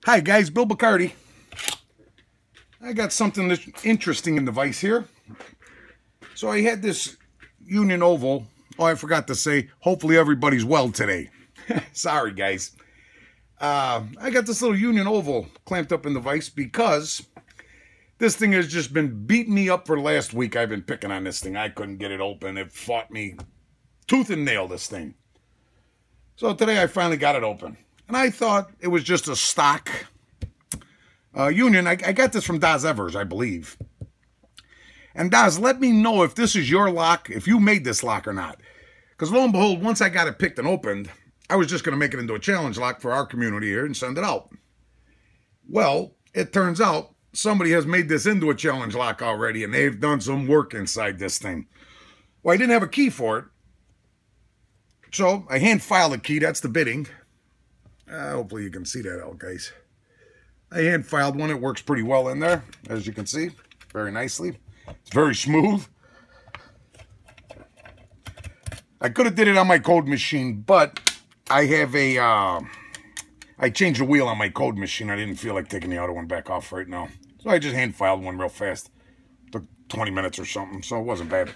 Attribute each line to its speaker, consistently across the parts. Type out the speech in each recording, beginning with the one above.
Speaker 1: Hi guys, Bill Bacardi. I got something that's interesting in the vise here. So I had this Union Oval. Oh, I forgot to say, hopefully everybody's well today. Sorry guys. I got this little Union Oval clamped up in the vise because this thing has just been beating me up for the last week. I've been picking on this thing. I couldn't get it open. It fought me tooth and nail, this thing. So today I finally got it open. And I thought it was just a stock Union. I got this from Daz Evers, I believe. And Daz, let me know if this is your lock, if you made this lock or not. Because lo and behold, once I got it picked and opened, I was just going to make it into a challenge lock for our community here and send it out. Well, it turns out somebody has made this into a challenge lock already, and they've done some work inside this thing. Well, I didn't have a key for it. So I hand filed a key. That's the bidding. Hopefully you can see that out, guys. I hand filed one. It works pretty well in there, as you can see, very nicely. It's very smooth. I could have did it on my code machine, but I have a, I changed the wheel on my code machine. I didn't feel like taking the other one back off right now. So I just hand filed one real fast. Took 20 minutes or something, so it wasn't bad.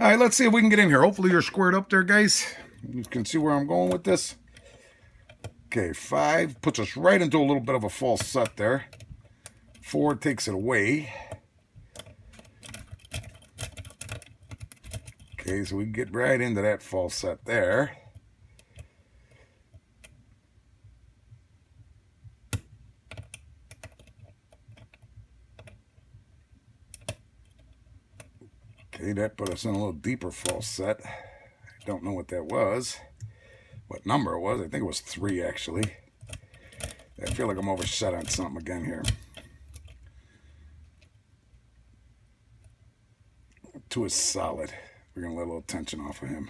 Speaker 1: All right, let's see if we can get in here. Hopefully you're squared up there, guys. You can see where I'm going with this. Okay, 5 puts us right into a little bit of a false set there. 4 takes it away. Okay, so we can get right into that false set there. Okay, that put us in a little deeper false set. I don't know what that was. What number it was. I think it was 3, actually. I feel like I'm overset on something again here. 2 is solid. We're going to let a little tension off of him.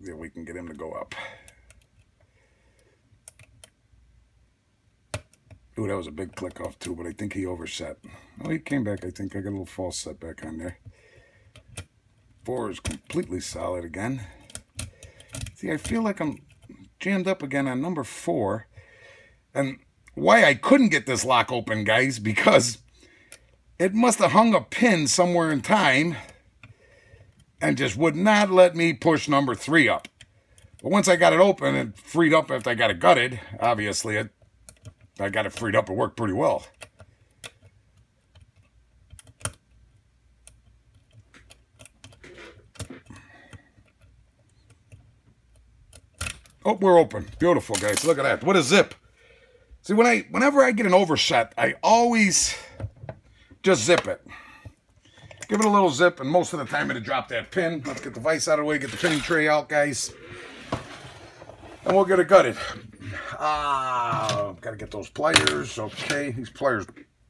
Speaker 1: Yeah, we can get him to go up. Ooh, that was a big click off too, but I think he overset. Oh, he came back. I think I got a little false set back on there. 4 is completely solid again. See, I feel like I'm jammed up again on number 4. And why I couldn't get this lock open, guys, because it must have hung a pin somewhere in time and just would not let me push number 3 up. But once I got it open and freed up after I got it gutted, obviously I got it freed up. It worked pretty well. Oh, we're open. Beautiful, guys. Look at that. What a zip. See, whenever I get an overset, I always just zip it. Give it a little zip, and most of the time it'll drop that pin. Let's get the vise out of the way, get the pinning tray out, guys. And we'll get it gutted. Gotta get those pliers. Okay, these pliers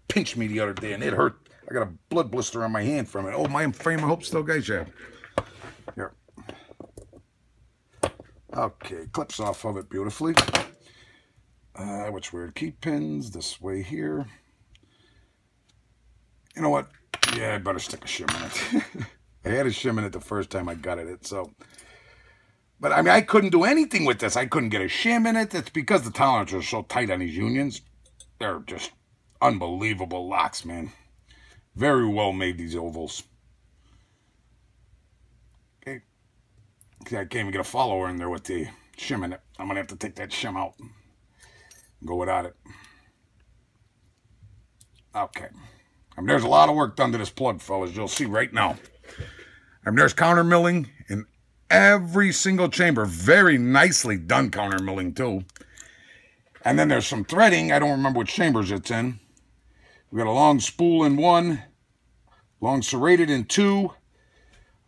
Speaker 1: pinched me the other day, and it hurt. I got a blood blister on my hand from it. Oh, my frame of hope still, guys? Yeah. Here. Okay, clips off of it beautifully. Which weird keep pins this way here. You know what? Yeah, I better stick a shim in it. I had a shim in it the first time I gutted it, so. But I mean, I couldn't do anything with this. I couldn't get a shim in it. It's because the tolerances are so tight on these Unions. They're just unbelievable locks, man. Very well made, these ovals. Okay. See, I can't even get a follower in there with the shim in it. I'm going to have to take that shim out and go without it. Okay. I mean, there's a lot of work done to this plug, fellas. You'll see right now. I mean, there's counter milling in every single chamber. Very nicely done counter milling, too. And then there's some threading. I don't remember which chambers it's in. We got a long spool in 1, long serrated in 2,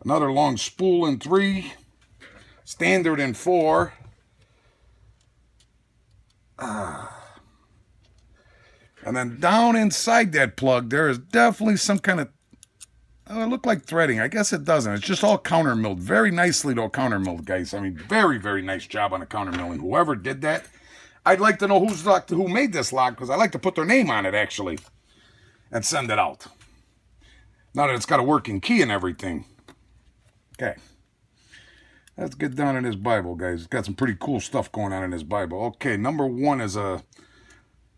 Speaker 1: another long spool in 3, standard in 4. And then down inside that plug, there is definitely some kind of, it looked like threading. I guess it doesn't. It's just all counter milled. Very nicely, though, counter milled, guys. I mean, very, very nice job on the counter milling. Whoever did that, I'd like to know who made this lock, because I like to put their name on it, actually, and send it out. Now that it's got a working key and everything. Okay. Let's get down in his Bible, guys. It's got some pretty cool stuff going on in his Bible. Okay, number one is I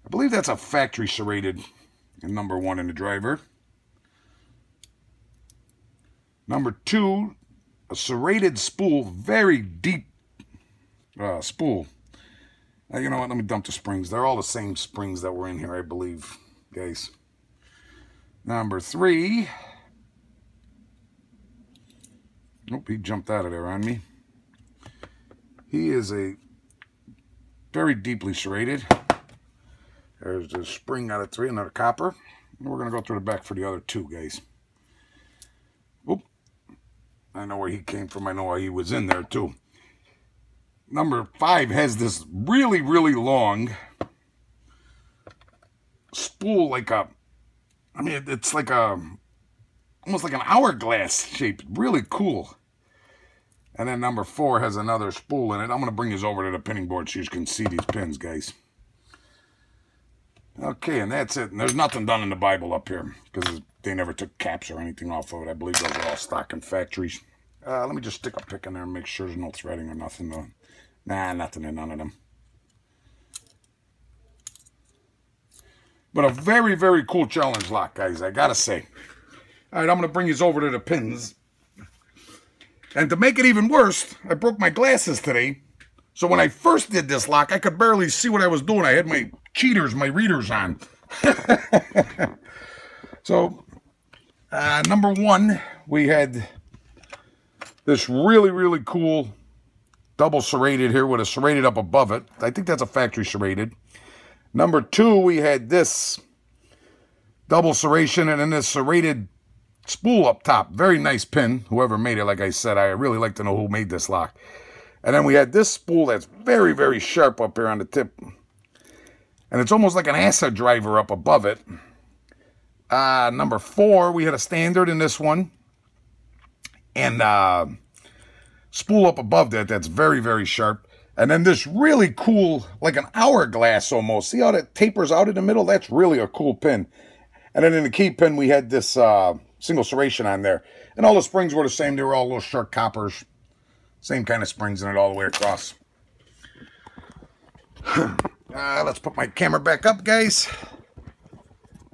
Speaker 1: believe that's a factory serrated. And number one in the driver. Number two, a serrated spool, very deep spool. Now, you know what? Let me dump the springs. They're all the same springs that were in here, I believe, guys. Number three. Nope, he jumped out of there on me. He is a very deeply serrated. There's the spring out of three, another copper. And we're going to go through the back for the other two, guys. Oop. I know where he came from. I know why he was in there, too. Number five has this really, really long spool, like a, I mean, it's like a, almost like an hourglass shape. Really cool. And then number four has another spool in it. I'm going to bring this over to the pinning board so you can see these pins, guys. Okay, and that's it. And there's nothing done in the Bible up here because they never took caps or anything off of it. I believe those are all stock in factories. Let me just stick a pick in there and make sure there's no threading or nothing. Nah, nothing in none of them. But a very, very cool challenge lock, guys, I gotta say. All right, I'm going to bring these over to the pins. And to make it even worse, I broke my glasses today. So when I first did this lock, I could barely see what I was doing. I had my cheaters, my readers on. So, number one, we had this really, really cool double serrated here with a serrated up above it. I think that's a factory serrated. Number two, we had this double serration and then this serrated spool up top. Very nice pin. Whoever made it, like I said, I really like to know who made this lock. And then we had this spool that's very, very sharp up here on the tip. And it's almost like an acid driver up above it. Number four, we had a standard in this one. And spool up above that's very, very sharp. And then this really cool, like an hourglass almost. See how that tapers out in the middle? That's really a cool pin. And then in the key pin, we had this single serration on there. And all the springs were the same. They were all little short coppers. Same kind of springs in it all the way across. Let's put my camera back up, guys.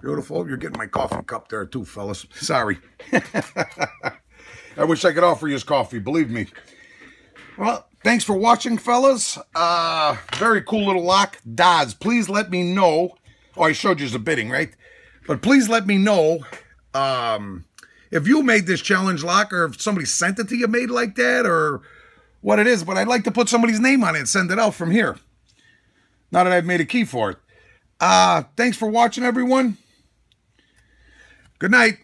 Speaker 1: Beautiful. You're getting my coffee cup there too, fellas. Sorry. I wish I could offer you his coffee, believe me. Well, thanks for watching, fellas. Very cool little lock. Dodds, please let me know. Oh, I showed you the bidding, right? But please let me know if you made this challenge lock or if somebody sent it to you made like that or what it is. But I'd like to put somebody's name on it and send it out from here. Now that I've made a key for it. Thanks for watching, everyone. Good night.